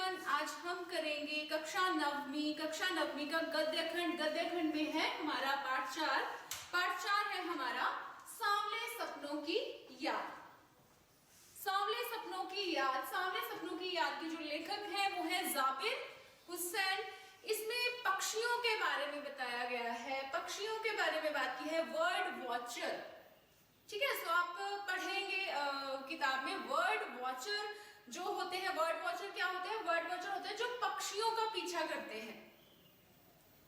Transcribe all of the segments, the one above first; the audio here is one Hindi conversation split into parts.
एवरीवन, आज हम करेंगे कक्षा नवमी का गद्य खंड में है हमारा पाठ 4 है हमारा सांवले सपनों की याद। सांवले सपनों की याद की जो लेखक है वो है जाबिर हुसैन। इसमें पक्षियों के बारे में बताया गया है, पक्षियों के बारे में बात की है, वर्ड वॉचर। ठीक है, सो आप पढ़ेंगे किताब में वर्ड वॉचर जो होते हैं। वर्ड वॉचर क्या होते हैं? वर्ड वॉचर होते हैं जो पक्षियों का पीछा करते हैं।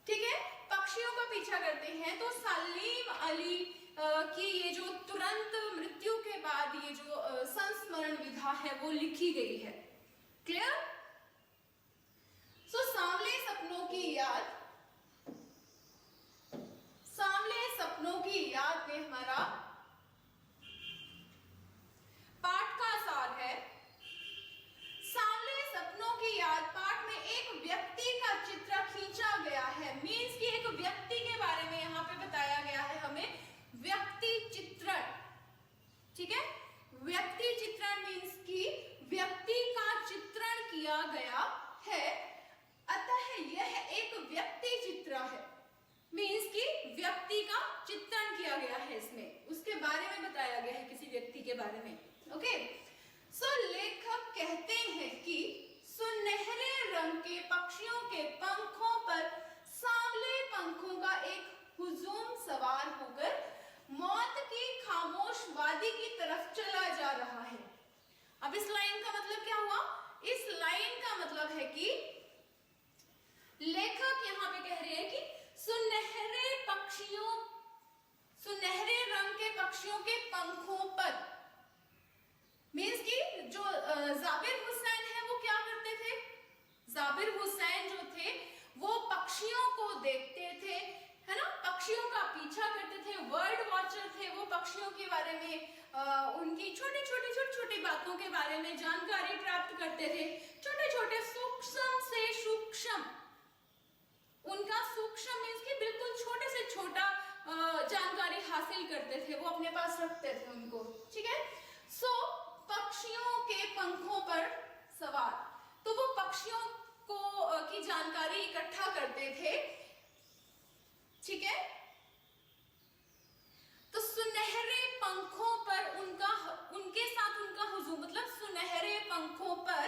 ठीक है, पक्षियों का पीछा करते हैं। तो सलीम अली की ये जो तुरंत मृत्यु के बाद ये जो संस्मरण विधा है वो लिखी गई है। क्लियर? सो सांवले सपनों की याद में हमारा पाठ का सार है। सांवले सपनों की याद पाठ में एक व्यक्ति का चित्र खींचा गया है। मीन्स कि एक व्यक्ति के बारे में यहाँ पे बताया गया है हमें, व्यक्ति चित्रण। ठीक है, व्यक्ति चित्रण मीन्स कि व्यक्ति का चित्रण किया गया है, अतः यह एक व्यक्ति चित्र है। मीन्स कि व्यक्ति का चित्रण किया गया है, इसमें उसके बारे में बताया गया है, किसी व्यक्ति के बारे में। ओके, सो लेखक कहते हैं कि सुनहरे रंग के पक्षियों के पंखों पर सांवले पंखों का एक हुजूम सवार होकर मौत की खामोश वादी की तरफ चला जा रहा है। अब इस लाइन का मतलब क्या हुआ? इस लाइन का मतलब है कि लेखक यहाँ पे कह रहे हैं कि सुनहरे रंग के पक्षियों के पंखों पर, मीन्स कि जो जाबिर हुसैन है वो क्या करते थे? जाबिर हुसैन जो थे वो पक्षियों को देखते थे, है ना, पक्षियों का पीछा करते थे, वर्ड वॉचर थे। वो पक्षियों के बारे में उनकी छोटी बातों के बारे में जानकारी प्राप्त करते थे। छोटे सूक्ष्म से सूक्ष्म, उनका सूक्ष्म मीन्स कि बिल्कुल छोटे से छोटा जानकारी हासिल करते थे, वो अपने पास रखते थे उनको। ठीक है, सो पक्षियों के पंखों पर सवार, तो वो पक्षियों को की जानकारी इकट्ठा करते थे। ठीक है, तो सुनहरे पंखों पर उनके साथ उनका हुजूम, मतलब सुनहरे पंखों पर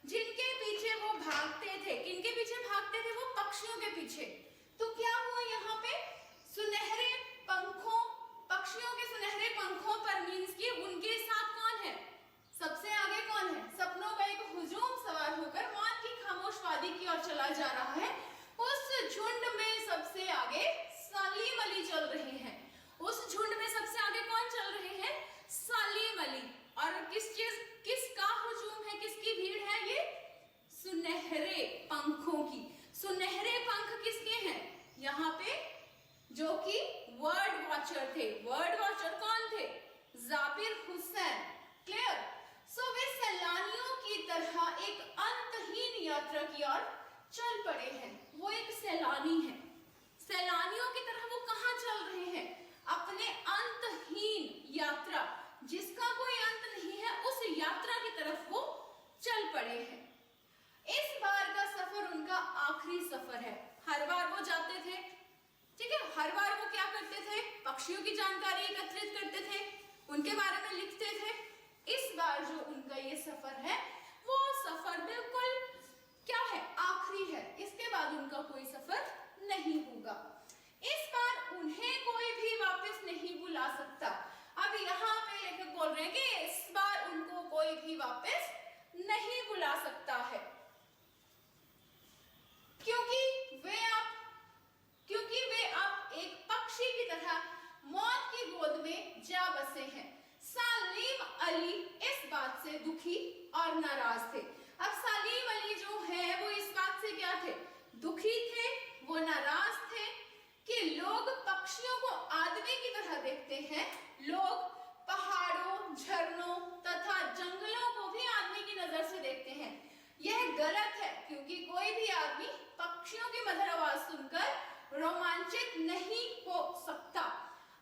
जिनके पीछे वो भागते थे। किनके पीछे भागते थे? वो पक्षियों के पीछे। तो क्या हुआ यहाँ पे? सुनहरे पंखों, पक्षियों के सुनहरे पंखों पर मीन्स कि उनके साथ कौन है? सबसे आगे कौन है? सपनों का एक हुजूम सवार होकर मौत की खामोश वादी की ओर चला जा रहा है। उस झुंड में सबसे आगे सलीम अली चल रहे हैं। उस झुंड में सबसे आगे कौन चल रहे हैं? सलीम अली। और किसका हुजूम है, किसकी भीड़ है? ये सुनहरे पंखों की। सुनहरे पंख किसके हैं यहाँ पे? जो कि वर्ड वॉचर थे। वर्ड वॉचर कौन थे? जाबिर हुसैन। क्लियर? सो वे सैलानियों की तरह एक अंतहीन यात्रा की ओर चल पड़े हैं। वो एक सैलानी है, सैलानियों की तरह वो कहाँ चल रहे हैं? अपने अंतहीन यात्रा, जिसका कोई अंत नहीं है, उस यात्रा की तरफ वो चल पड़े हैं। इस बार का सफर उनका आखिरी सफर है। हर बार वो जाते थे, ठीक है, हर बार वो क्या करते थे? पक्षियों की जानकारी एकत्रित करते थे, उनके बारे में लिखते थे। इस बार जो उनका ये सफर है वो सफर बिल्कुल क्या है? आखिरी है। इसके बाद उनका कोई सफर नहीं होगा। इस बार उन्हें कोई भी वापस नहीं बुला सकता। अब यहाँ पे लेखक बोल रहे हैं कि इस बार उनको कोई भी वापस नहीं बुला सकता है, क्योंकि वे अब एक पक्षी की तरह मौत की गोद में जा बसे हैं। सलीम अली इस बात से दुखी और नाराज थे। अब सलीम अली जो है वो इस बात से क्या थे? दुखी थे, वो नाराज थे कि लोग पक्षियों को आदमी की तरह देखते हैं। लोग पहाड़ों, झरनों तथा जंगलों को भी आदमी की नजर से देखते हैं। यह गलत है, क्योंकि कोई भी आदमी पक्षियों की मधुर आवाज सुनकर रोमांचित नहीं हो सकता।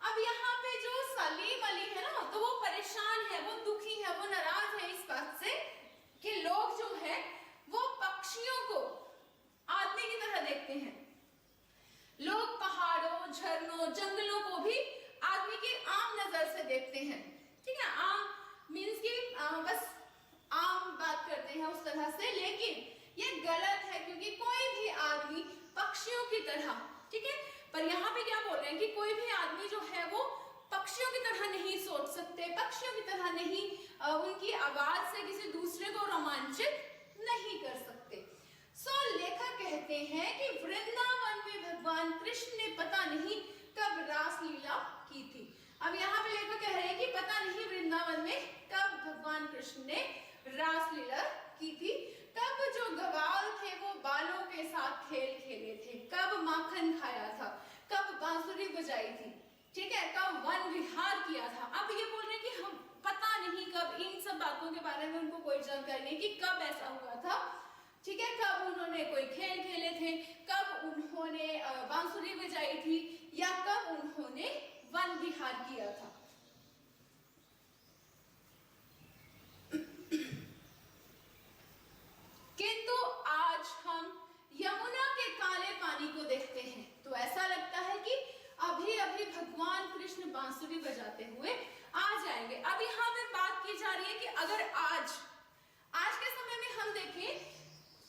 अब यहाँ पे जो सलीम अली है ना, तो वो परेशान है, वो दुखी है, वो नाराज है इस बात से कि लोग जो है वो पक्षियों की तरह, ठीक है। पर यहाँ पे क्या बोल रहे हैं कि कोई भी आदमी जो है वो पक्षियों की तरह नहीं सोच सकते, पक्षियों की तरह नहीं उनकी आवाज से किसी दूसरे को रोमांचित नहीं कर सकते। सो लेखक कहते हैं कि वृंदावन में भगवान कृष्ण ने पता नहीं कब रासलीला की थी। अब यहाँ पे लेखक कह रहे हैं कि पता नहीं वृंदावन में कब भगवान कृष्ण ने रासलीला की थी, कब जो ग्वाल थे वो बालों के साथ खेल खेले थे, कब माखन खाया था, कब बांसुरी बजाई थी, ठीक है, कब वन विहार किया था। अब ये बोल रहे हैं कि हम पता नहीं कब, इन सब बातों के बारे में उनको कोई जानकारी नहीं कि कब ऐसा हुआ था, ठीक है, कब उन्होंने कोई खेल खेले थे, कब उन्होंने बांसुरी बजाई थी, या कब उन्होंने वन विहार किया था। किंतु आज हम यमुना के काले पानी को देखते हैं तो ऐसा लगता है कि अभी अभी भगवान कृष्ण बांसुरी बजाते हुए आ जाएंगे। अब यहाँ पे बात की जा रही है कि अगर आज के समय में हम देखें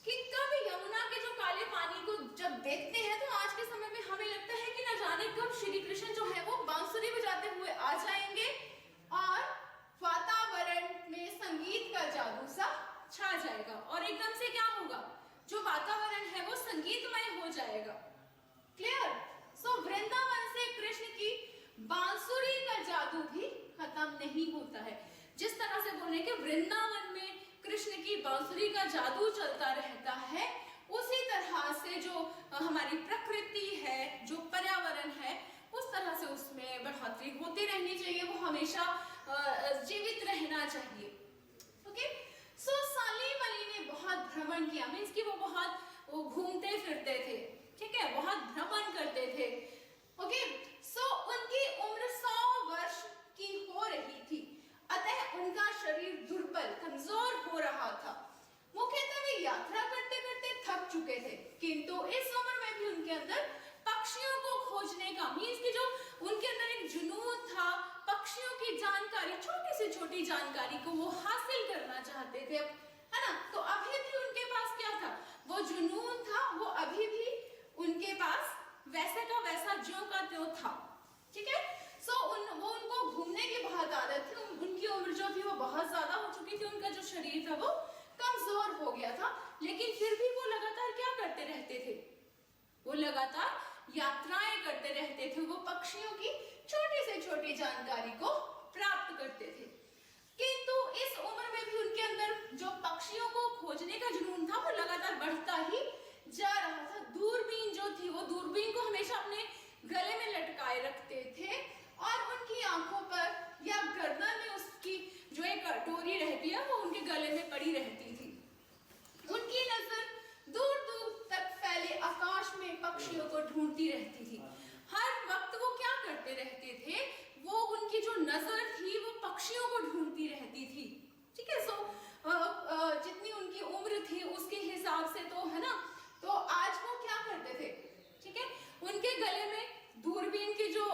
कि कब यमुना के जो काले पानी को जब देखते हैं तो आज के समय में हमें लगता है कि न जाने कब श्री कृष्ण जो है वो बांसुरी बजाते हुए आ जाएंगे और वातावरण में संगीत का जादू सा छा जाएगा और एकदम से क्या होगा, जो वातावरण है वो संगीतमय हो जाएगा। क्लियर? सो वृंदावन से कृष्ण की बांसुरी का जादू भी खत्म नहीं होता है। जिस तरह से बोल रहे कि वृंदावन में कृष्ण की बांसुरी का जादू चलता रहता है, उसी तरह से जो हमारी प्रकृति है, जो पर्यावरण है, उस तरह से उसमें बढ़ोतरी होती रहनी चाहिए, वो हमेशा जीवित रहना चाहिए। ओके, सो सलीम अली ने बहुत भ्रमण किया, मीन्स कि वो बहुत घूमते फिरते थे, ठीक है, बहुत भ्रमण करते थे। ओके, सो उनकी उम्र 100 वर्ष की हो रही थी, अतः उनका शरीर दुर्बल कमजोर हो रहा था। मुख्यतः वे यात्रा करते करते थक चुके थे, किंतु इस उम्र में भी उनके अंदर पक्षियों को खोजने का, मीन्स कि जो उनके अंदर एक जुनून था, पक्षियों की जानकारी, छोटी से छोटी जानकारी को वो हासिल करना चाहते थे, है ना। तो अभी भी उनके पास क्या था, वो जुनून था, वो अभी भी उनके पास वैसे का वैसा ज्यों का त्यों था, ठीक है। सो वो उनको घूमने की बहुत आदत थी, उनकी उम्र जो थी वो बहुत ज्यादा हो चुकी थी, उनका जो शरीर था वो कमजोर हो गया था, लेकिन फिर भी वो लगातार क्या करते रहते थे, वो लगातार यात्राएं करते रहते थे, वो पक्षियों की छोटी से छोटी जानकारी को प्राप्त करते थे। किंतु इस उम्र में भी उनके अंदर जो पक्षियों को खोजने का जुनून था वो लगातार बढ़ता ही जा रहा था। दूरबीन जो थी वो दूरबीन को हमेशा अपने गले में लटकाए रखते थे और उनकी आंखों पर या गर्दन में उसकी जो एक डोरी रहती है वो उनके गले में पड़ी रहती थी। उनकी नजर दूर दूर तक फैले आकाश में पक्षियों को ढूंढती रहती थी। हर वक्त वो क्या करते रहते थे, वो उनकी जो नजर थी वो पक्षियों को ढूंढती रहती थी, ठीक है। सो जितनी उनकी उम्र थी उसके हिसाब से तो, है ना, तो आज वो क्या करते थे, ठीक है, उनके गले में दूरबीन की जो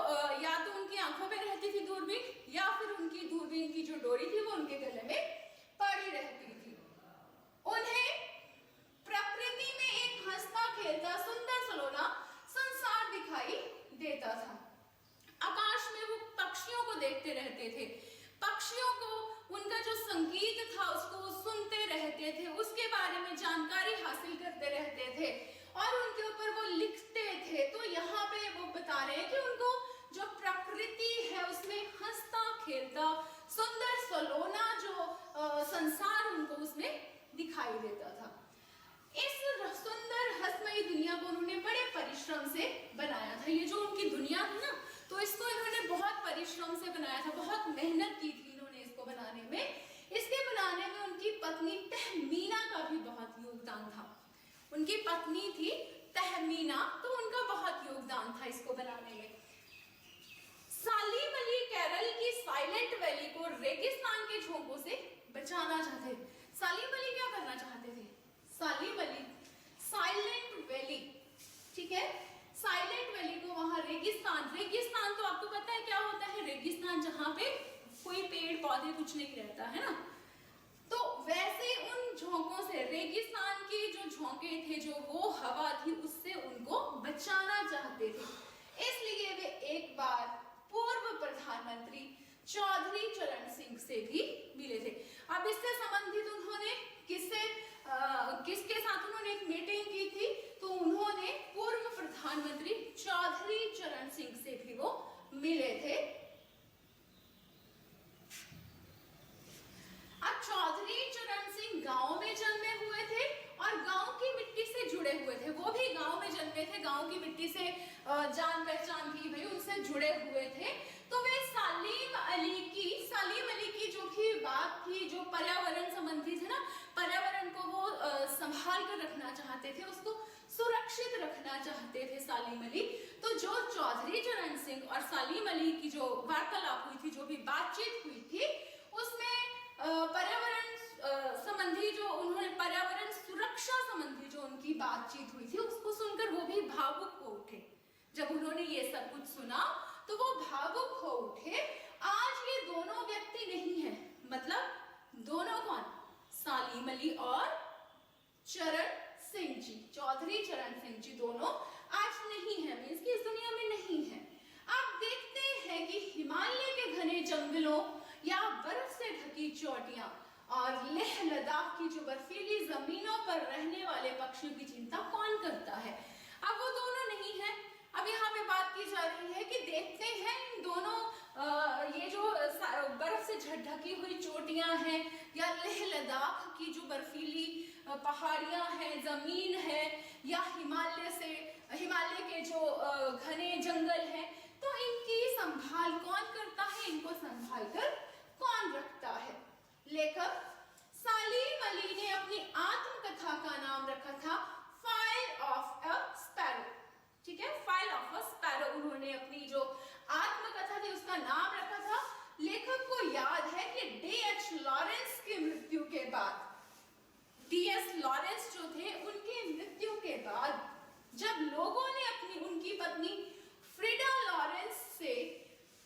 या तो उनकी आंखों पे रहती थी दूरबीन या फिर उनकी दूरबीन की जो डोरी थी वो उनके गले में पड़ी रहती थी। उन्हें प्रकृति में एक हंसता खेलता सुंदर सलोना संसार दिखाई देता था। आकाश में वो पक्षियों को देखते रहते थे, पक्षियों को उनका जो संगीत था उसको वो सुनते रहते थे, उसके बारे में जानकारी हासिल करते रहते थे और उनके ऊपर वो लिखते थे। तो यहाँ पे वो बता रहे हैं कि उनको जो प्रकृति है उसमें हंसता खेलता सुंदर सलोना जो संसार उनको उसमें दिखाई देता था। इस सुंदर हंसमयी दुनिया को उन्होंने बड़े परिश्रम से बनाया था। ये जो उनकी दुनिया थी ना, तो इसको इन्होंने बहुत परिश्रम से बनाया था, बहुत मेहनत की थी इन्होंने इसको बनाने में। इसके बनाने में उनकी पत्नी तहमीना का भी बहुत योगदान था। उनकी पत्नी थी तहमीना, तो उनका बहुत योगदान था इसको बनाने में। सलीम अली केरल की साइलेंट वैली को रेगिस्तान के झोंकों से बचाना चाहते थे। सलीम अली क्या करना चाहते थे? सलीम अली साइलेंट वैली, ठीक है, साइलेंट वैली को वहां रेगिस्तान, रेगिस्तान तो आपको पता है क्या होता है, रेगिस्तान जहां पे कोई पेड़ पौधे कुछ नहीं रहता है ना, तो वैसे उन झोंकों से, रेगिस्तान के जो झोंके थे, जो वो हवा थी, उससे उनको बचाना चाहते थे। इसलिए वे एक बार पूर्व प्रधानमंत्री चौधरी चरण सिंह से भी मिले थे। अब इससे संबंधित उन्होंने किसके साथ उन्होंने एक मीटिंग की थी, तो उन्होंने पूर्व प्रधानमंत्री चौधरी चरण सिंह से भी वो मिले थे। अब चौधरी चरण सिंह गांव में जन्मे हुए थे और गांव की मिट्टी से जुड़े हुए थे। वो भी गांव में जन्मे थे, गांव की मिट्टी से जान पहचान थी भाई, उनसे जुड़े हुए थे। तो वे सलीम अली की जो भी बात थी, जो पर्यावरण संबंधी थे ना, पर्यावरण को वो संभाल कर रखना चाहते थे, उसको सुरक्षित रखना चाहते थे सलीम अली। तो जो चौधरी चरण सिंह और सलीम अली की जो वार्तालाप हुई थी, जो भी बातचीत हुई थी, उसमें पर्यावरण संबंधी जो उन्होंने पर्यावरण सुरक्षा संबंधी जो उनकी बातचीत हुई थी, उसको सुनकर वो भी भावुक हो उठे। जब उन्होंने ये सब कुछ सुना तो वो भावुक हो उठे। आज ये दोनों व्यक्ति नहीं है, मतलब दोनों कौन, सलीम अली और चरण सिंह जी, चौधरी चरण सिंह जी, दोनों आज नहीं है, मींस की इस दुनिया में नहीं है। आप देखते हैं कि हिमालय के घने जंगलों या बर्फ से ढकी चोटियां और लेह लद्दाख की जो बर्फीली जमीनों पर रहने वाले पक्षियों की चिंता कौन करता है। अब वो दोनों नहीं है। अब यहाँ पे बात की जा रही है कि देखते हैं इन दोनों ये जो बर्फ से ढकी हुई चोटियां हैं या लेह लद्दाख की जो बर्फीली पहाड़ियां हैं, जमीन है, या हिमालय के जो घने जंगल हैं, तो इनकी संभाल कौन करता है, इनको संभाल कर कौन रखता है। लेखक सलीम अली ने अपनी आत्मकथा का नाम रखा था फाइल ऑफ अ स्पैरो। ठीक है, फाइल ऑफ अ स्पैरो उन्होंने अपनी जो आत्मकथा थी उसका नाम रखा था। लेखक को याद है कि D.H. लॉरेंस की मृत्यु के बाद, D.S. लॉरेंस जो थे, उनकी मृत्यु के बाद जब लोगों ने उनकी पत्नी फ्रीडा लॉरेंस से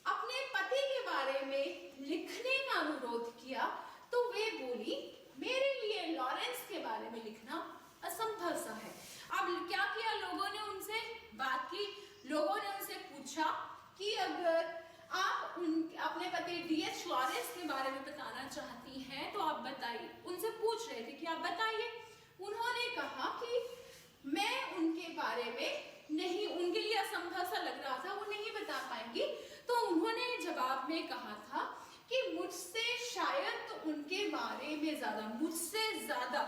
अपने पति के बारे में लिखने का अनुरोध किया, तो वे बोली, मेरे लिए लॉरेंस के बारे में लिखना असंभव सा है। अब क्या किया लोगों ने, उनसे बात की, लोगों ने उनसे पूछा कि अगर आप अपने पति D.H. लॉरेंस के बारे में बताना चाहती हैं तो आप बताइए। उनसे पूछ रहे थे कि आप बताइए। उन्होंने कहा कि मैं उनके बारे में नहीं, उनके लिए असंभव सा लग रहा था, वो नहीं बता पाएंगी। तो उन्होंने जवाब में कहा था कि मुझसे शायद तो उनके बारे में ज्यादा, मुझसे ज्यादा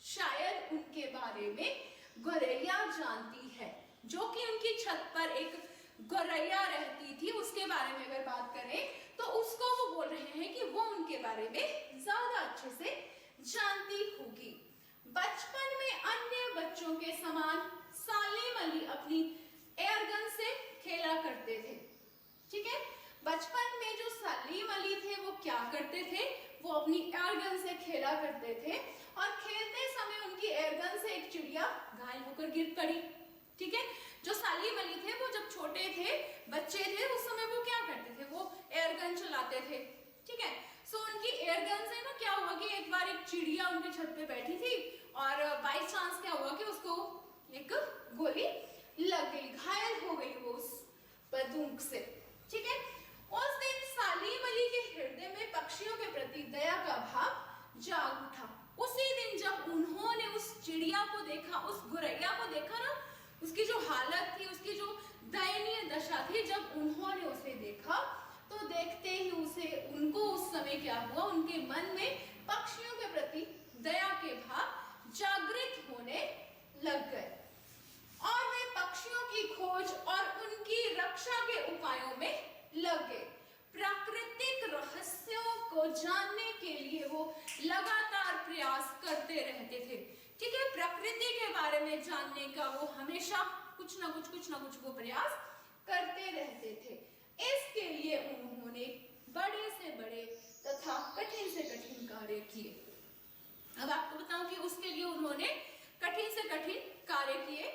शायद उनके बारे में गौरैया जानती है, जो कि उनकी छत पर एक गौरैया रहती थी। उसके बारे में अगर बात करें तो उसको वो बोल रहे हैं कि वो उनके बारे में ज्यादा अच्छे से जानती होगी। बचपन में अन्य बच्चों के समान सलीम अली अपनी एयरगन से खेला करते थे। ठीक है, बचपन में जो सलीम अली थे वो क्या करते थे, वो अपनी एयरगन से खेला करते थे और खेलते समय उनकी एयरगन से एक चिड़िया घायल होकर गिर पड़ी। ठीक है, जो सलीम अली थे वो जब छोटे थे, बच्चे थे, उस समय वो क्या करते थे, वो एयरगन चलाते थे। ठीक है, सो उनकी एयरगन से ना क्या हुआ कि एक बार एक चिड़िया उनके छत पे बैठी थी और बाई चांस क्या हुआ कि उसको एक गोली लग गई, घायल हो गई वो उस बंदूक से। ठीक है, उस दिन सलीम अली के हृदय में पक्षियों के प्रति दया का भाव जाग उठा। उसी दिन जब उन्होंने उस चिड़िया को देखा, उस गौरैया को देखा ना, उसकी जो हालत थी, उसकी जो दयनीय दशा थी, जब उन्होंने उसे देखा तो देखते ही उनको उस समय क्या हुआ, उनके मन में पक्षियों के प्रति दया के भाव जागृत होने लग गए और वे पक्षियों की खोज और उनकी रक्षा के उपायों में लग गए। प्राकृतिक रहस्यों को जानने के लिए वो लगातार प्रयास करते रहते थे। ठीक है, प्रकृति के बारे में जानने का वो हमेशा कुछ ना कुछ वो प्रयास करते रहते थे। इसके लिए उन्होंने बड़े से बड़े तथा कठिन से कठिन कार्य किए। अब आपको बताऊं कि उसके लिए उन्होंने कठिन से कठिन कार्य किए